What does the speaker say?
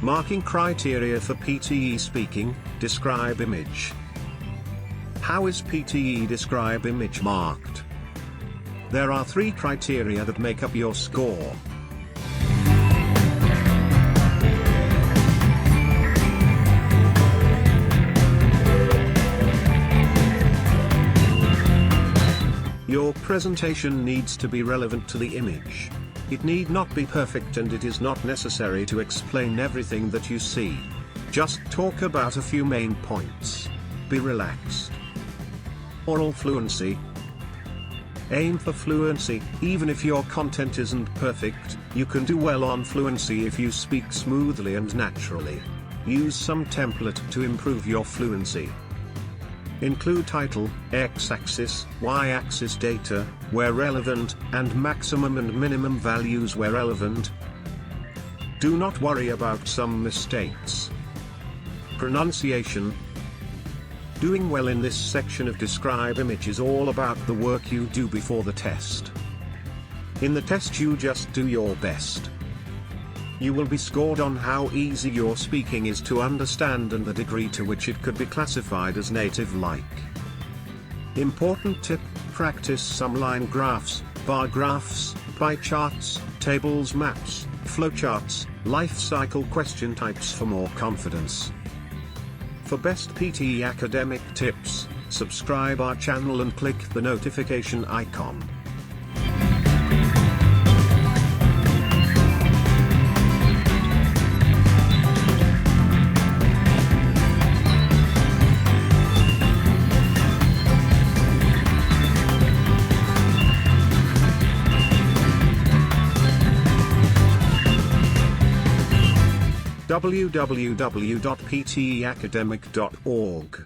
Marking criteria for PTE speaking. Describe image. How is PTE describe image marked? There are 3 criteria that make up your score. Your presentation needs to be relevant to the image. It need not be perfect, and it is not necessary to explain everything that you see. Just talk about a few main points. Be relaxed. Oral fluency. Aim for fluency. Even if your content isn't perfect, you can do well on fluency if you speak smoothly and naturally. Use some template to improve your fluency. Include title, x-axis, y-axis data, where relevant, and maximum and minimum values where relevant. Do not worry about some mistakes. Pronunciation. Doing well in this section of Describe Image is all about the work you do before the test. In the test you just do your best. You will be scored on how easy your speaking is to understand and the degree to which it could be classified as native-like. Important tip: practice some line graphs, bar graphs, pie charts, tables, maps, flowcharts, life cycle question types for more confidence. For best PTE academic tips, subscribe our channel and click the notification icon. www.pteacademic.org